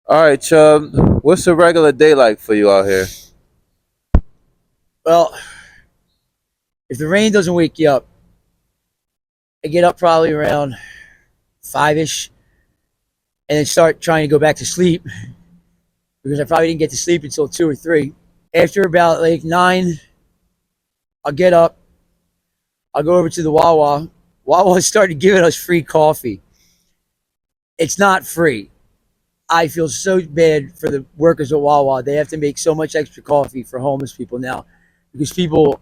All right, Chubb. What's a regular day like for you out here? Well, if the rain doesn't wake you up, I get up probably around 5ish and then start trying to go back to sleep because I probably didn't get to sleep until 2 or 3. After about like 9, I'll get up. I'll go over to the Wawa. Wawa started giving us free coffee. It's not free. I feel so bad for the workers at Wawa. They have to make so much extra coffee for homeless people now because the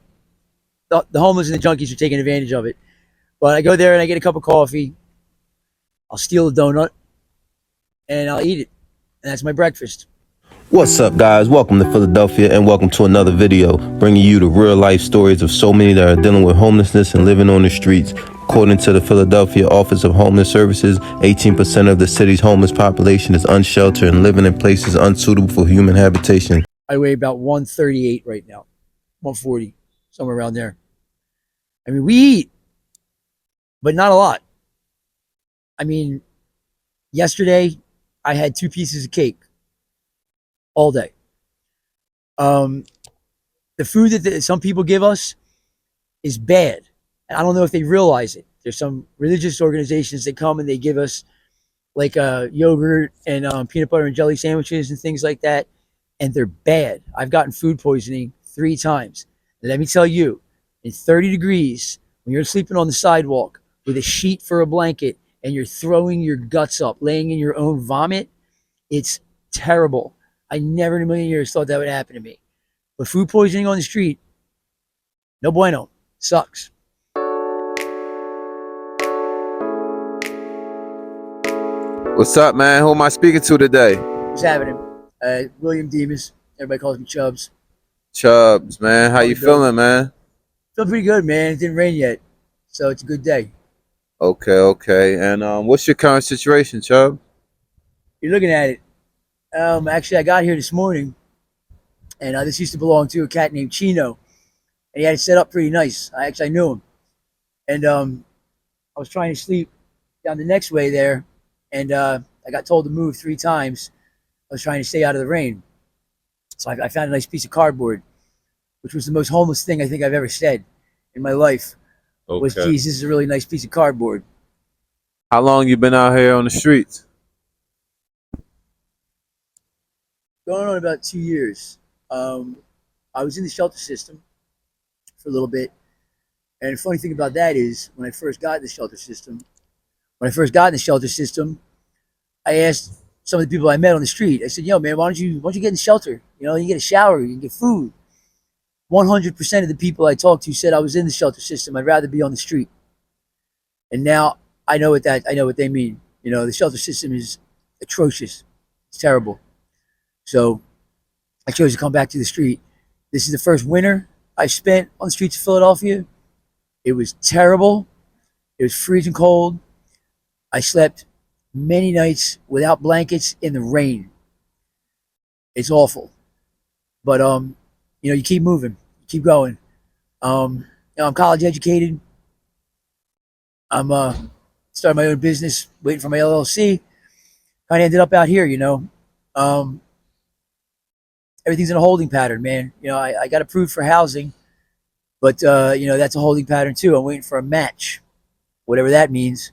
homeless and the junkies are taking advantage of it. But I go there and I get a cup of coffee. I'll steal a donut and I'll eat it. And that's my breakfast. What's up, guys? Welcome to Philadelphia and welcome to another video bringing you the real life stories of so many that are dealing with homelessness and living on the streets. According to the Philadelphia Office of Homeless Services, 18% of the city's homeless population is unsheltered and living in places unsuitable for human habitation. I weigh about 138 right now, 140, somewhere around there. I mean, we eat, but not a lot. I mean, yesterday I had 2 pieces of cake all day. Um, the food that some people give us is bad. And I don't know if they realize it. There's some religious organizations that come and they give us like yogurt and peanut butter and jelly sandwiches and things like that, and they're bad. I've gotten food poisoning 3 times. Let me tell you, in 30 degrees, when you're sleeping on the sidewalk with a sheet for a blanket and you're throwing your guts up, laying in your own vomit, it's terrible. I never in a million years thought that would happen to me. But food poisoning on the street, no bueno. Sucks. What's up, man? Who am I speaking to today? What's happening? William Demas. Everybody calls me Chubbs. Chubbs, man. How Call me you Billy. feeling, man? Feel pretty good, man. It didn't rain yet, so it's a good day. Okay. And what's your current situation, Chubb? You're looking at it. Actually, I got here this morning, and this used to belong to a cat named Chino, and he had it set up pretty nice. I knew him, and I was trying to sleep down the next way there, and I got told to move 3 times. I was trying to stay out of the rain, so I found a nice piece of cardboard, which was the most homeless thing I think I've ever said in my life. Was, Okay. geez, this is a really nice piece of cardboard. How long you been out here on the streets? Going on about 2 years. I was in the shelter system for a little bit, and the funny thing about that is, when I first got in the shelter system, I asked some of the people I met on the street. I said, "Yo, man, why don't you get in the shelter? You know, you get a shower, you can get food." 100% of the people I talked to said I was in the shelter system. I'd rather be on the street. And now I know what they mean. You know, the shelter system is atrocious. It's terrible. So I chose to come back to the street. This is the first winter I spent on the streets of Philadelphia. It was terrible. It was freezing cold. I slept many nights without blankets in the rain. It's awful. But you keep moving, you keep going. I'm college educated. I'm starting my own business, waiting for my LLC. Kind of ended up out here, Um, everything's in a holding pattern, man. I got approved for housing, but that's a holding pattern too. I'm waiting for a match, whatever that means.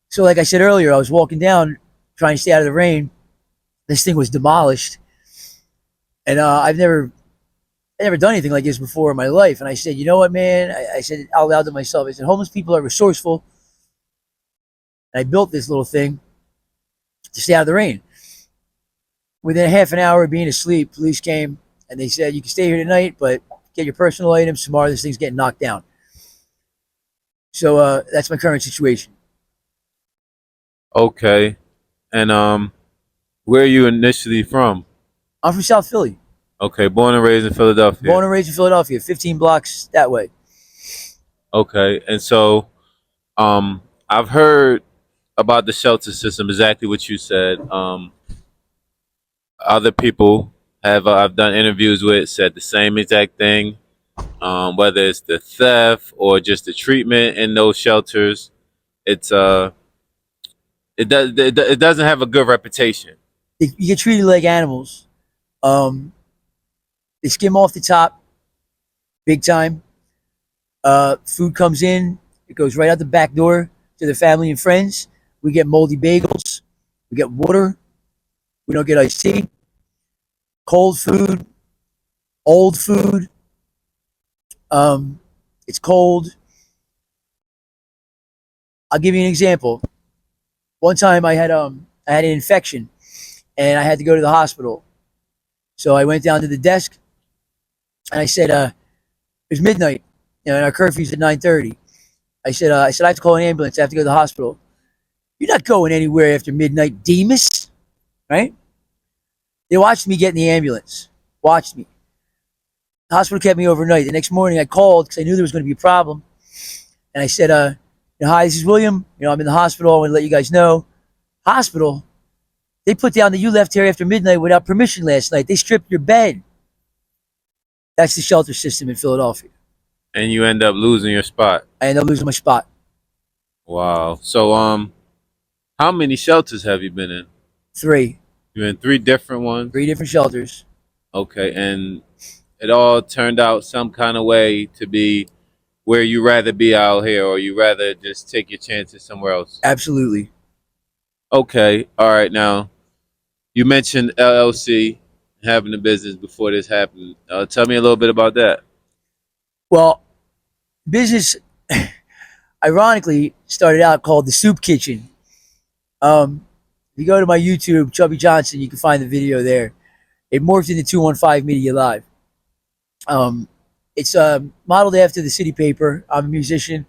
So, like I said earlier, I was walking down trying to stay out of the rain. This thing was demolished, and I never done anything like this before in my life. And I said, you know what, man? I said out loud to myself, I said, homeless people are resourceful. And I built this little thing to stay out of the rain. Within a half an hour of being asleep, police came and they said, you can stay here tonight, but get your personal items. Tomorrow, this thing's getting knocked down. So that's my current situation. Okay. And where are you initially from? I'm from South Philly, Okay, born and raised in Philadelphia. born and raised in Philadelphia, 15 blocks that way. Okay. And so I've heard about the shelter system, exactly what you said. Other people have I've done interviews with said the same exact thing. Whether it's the theft or just the treatment in those shelters, it's it doesn't have a good reputation. You get treated like animals. Um, they skim off the top, big time. Food comes in, it goes right out the back door to the family and friends. We get moldy bagels, we get water, we don't get iced tea, cold food, old food. Um, it's cold. I'll give you an example. One time I had an infection and I had to go to the hospital. So I went down to the desk and I said, it was midnight, and our curfew's at 9:30. I said I have to call an ambulance. I have to go to the hospital. You're not going anywhere after midnight, Demas, right? They watched me get in the ambulance. Watched me. The hospital kept me overnight. The next morning I called because I knew there was going to be a problem. And I said, hi, this is William. I'm in the hospital. I want to let you guys know. Hospital? They put down that you left here after midnight without permission last night. They stripped your bed. That's the shelter system in Philadelphia. And you end up losing your spot. I ended up losing my spot. Wow. So how many shelters have you been in? 3. You're in 3 different ones? 3 different shelters. Okay, and it all turned out some kind of way to be where you rather be out here, or you rather just take your chances somewhere else? Absolutely. Okay, all right. Now, you mentioned LLC, having a business before this happened. Tell me a little bit about that. Well, business ironically started out called the Soup Kitchen. If you go to my YouTube, Chubby Johnson, you can find the video there. It morphed into 215 Media Live. It's modeled after the City Paper. I'm a musician.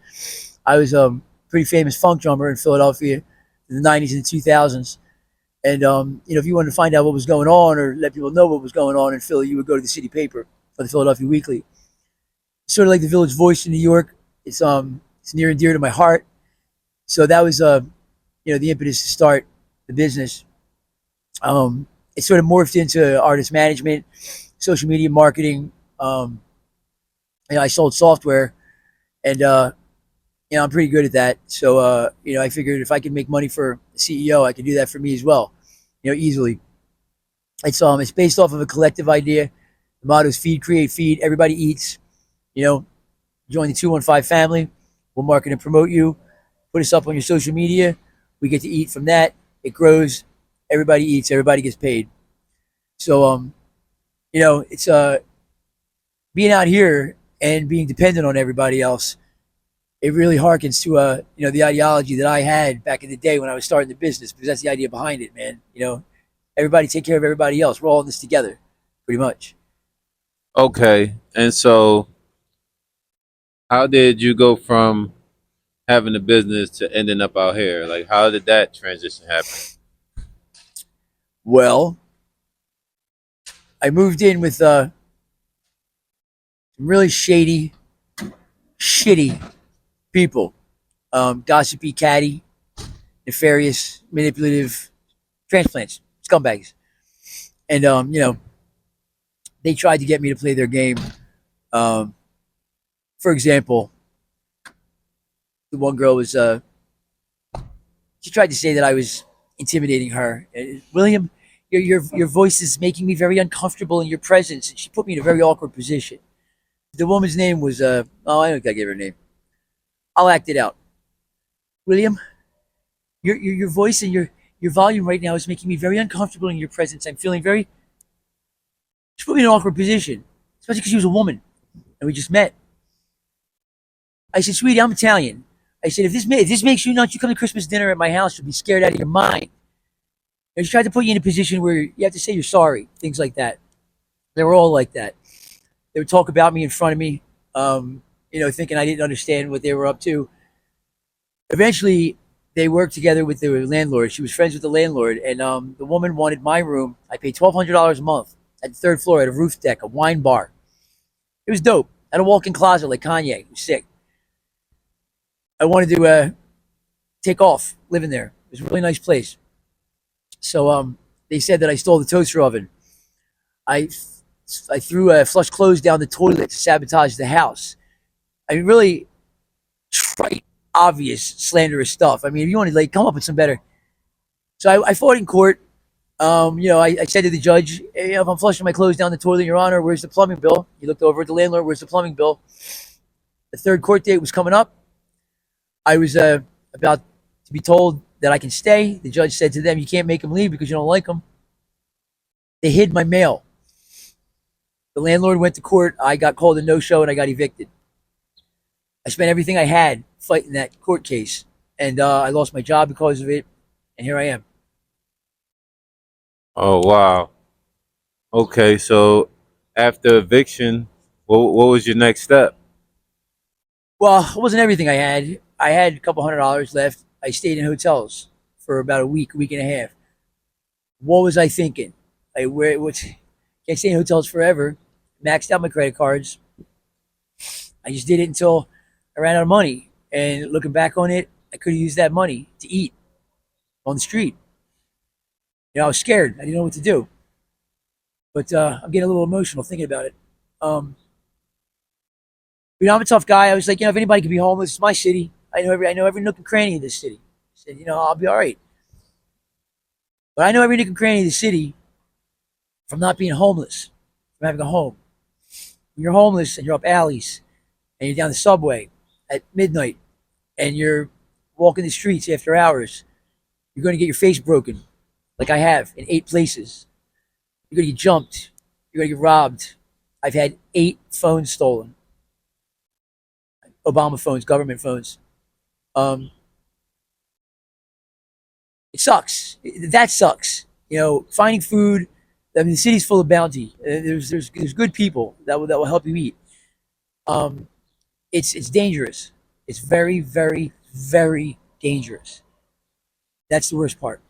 I was a pretty famous funk drummer in Philadelphia in the 90s and the 2000s. And, if you wanted to find out what was going on or let people know what was going on in Philly, you would go to the City Paper or the Philadelphia Weekly. It's sort of like the Village Voice in New York. It's near and dear to my heart. So that was, the impetus to start the business. It sort of morphed into artist management, social media marketing. I sold software, and I'm pretty good at that. So I figured if I could make money for a CEO, I could do that for me as well, easily. It's based off of a collective idea. The motto is feed, create, feed. Everybody eats. Join the 215 family. We'll market and promote you. Put us up on your social media. We get to eat from that. It grows. Everybody eats. Everybody gets paid. So it's being out here and being dependent on everybody else. It really harkens to the ideology that I had back in the day when I was starting the business, because that's the idea behind it, man. Everybody take care of everybody else. We're all in this together, pretty much. Okay, and so how did you go from having a business to ending up out here? Like, how did that transition happen? Well, I moved in with some really shady, shitty people, gossipy, catty, nefarious, manipulative transplants, scumbags, and they tried to get me to play their game. For example, the one girl was she tried to say that I was intimidating her. William, your voice is making me very uncomfortable in your presence, and she put me in a very awkward position. The woman's name was I don't think I gave her a name. I'll act it out. William, your voice and your volume right now is making me very uncomfortable in your presence. I'm feeling very. She put me in an awkward position, especially because she was a woman, and we just met. I said, sweetie, I'm Italian. I said, if this makes you nuts, you come to Christmas dinner at my house, you'll be scared out of your mind. And she tried to put you in a position where you have to say you're sorry, things like that. They were all like that. They would talk about me in front of me, thinking I didn't understand what they were up to. Eventually, they worked together with the landlord. She was friends with the landlord, and the woman wanted my room. I paid $1,200 a month at the 3rd floor at a roof deck, a wine bar. It was dope. I had a walk-in closet like Kanye. It was sick. I wanted to take off living there. It was a really nice place. So they said that I stole the toaster oven. I threw flush clothes down the toilet to sabotage the house. I mean, really trite, obvious, slanderous stuff. I mean, if you want to come up with some better. So I fought in court. I said to the judge, hey, if I'm flushing my clothes down the toilet, Your Honor, where's the plumbing bill? He looked over at the landlord, where's the plumbing bill? The third court date was coming up. I was about to be told that I can stay. The judge said to them, you can't make them leave because you don't like them. They hid my mail. The landlord went to court. I got called a no-show and I got evicted. I spent everything I had fighting that court case, and I lost my job because of it. And here I am. Oh wow. Okay, so after eviction, what was your next step? Well, it wasn't everything I had. I had a couple $100 left. I stayed in hotels for about a week and a half. What was I thinking? Like, can't stay in hotels forever. Maxed out my credit cards. I just did it until I ran out of money. And looking back on it, I could have used that money to eat on the street. I was scared. I didn't know what to do. But I'm getting a little emotional thinking about it. Um, I'm a tough guy. I was like, if anybody could be homeless, it's my city. I know every nook and cranny of this city. I said, I'll be all right. But I know every nook and cranny of the city from not being homeless, from having a home. When you're homeless and you're up alleys and you're down the subway at midnight and you're walking the streets after hours, you're going to get your face broken, like I have in 8 places. You're going to get jumped. You're going to get robbed. I've had 8 phones stolen. Obama phones, government phones. Um, it sucks. That sucks. Finding food. I mean, the city's full of bounty. There's good people that will help you eat. Um, it's dangerous. It's very, very, very dangerous. That's the worst part.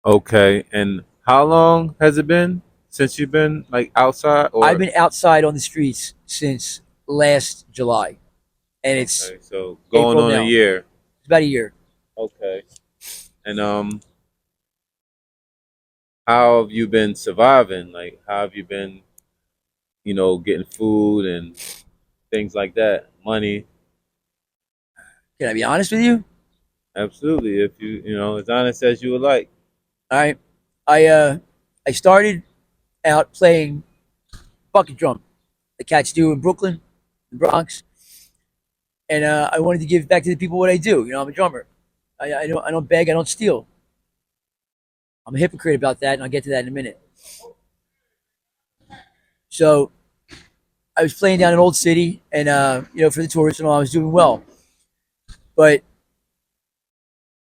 Okay, and how long has it been since you've been like outside I've or been outside on the streets since last July, and it's okay, so going April on a now. year. It's about a year. Okay. And how have you been surviving? Like how have you been, getting food and things like that? Money. Can I be honest with you? Absolutely. If as honest as you would like. All right. I started out playing bucket drum, the cats do in Brooklyn, the Bronx, and I wanted to give back to the people what I do. I'm a drummer. I don't beg. I don't steal. I'm a hypocrite about that, and I'll get to that in a minute. So I was playing down in Old City, and for the tourists and all, I was doing well. But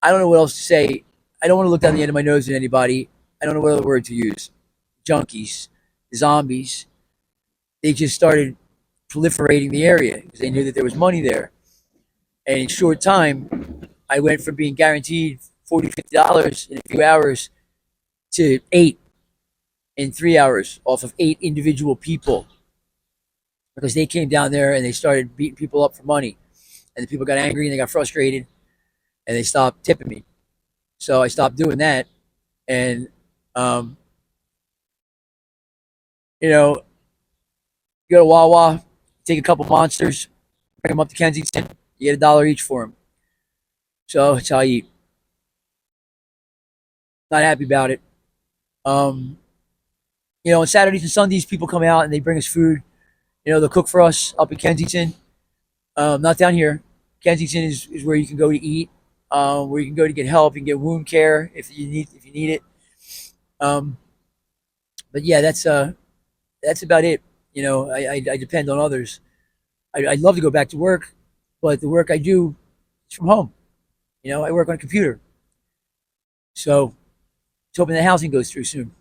I don't know what else to say. I don't want to look down the end of my nose at anybody. I don't know what other word to use. Junkies, zombies. They just started proliferating the area because they knew that there was money there. And in short time, I went from being guaranteed $40, $50 in a few hours to 8 in 3 hours off of 8 individual people because they came down there and they started beating people up for money. And the people got angry and they got frustrated and they stopped tipping me. So I stopped doing that. And, um, you know, you go to Wawa, take a couple monsters, bring them up to Kensington, you get $1 each for them. So that's how I eat. Not happy about it. Um, on Saturdays and Sundays, people come out and they bring us food. They'll cook for us up in Kensington. Not down here. Kensington is where you can go to eat, where you can go to get help. You can get wound care if you need it. Um, but yeah, that's about it. I depend on others. I'd love to go back to work, but the work I do is from home. I work on a computer, so just hoping the housing goes through soon.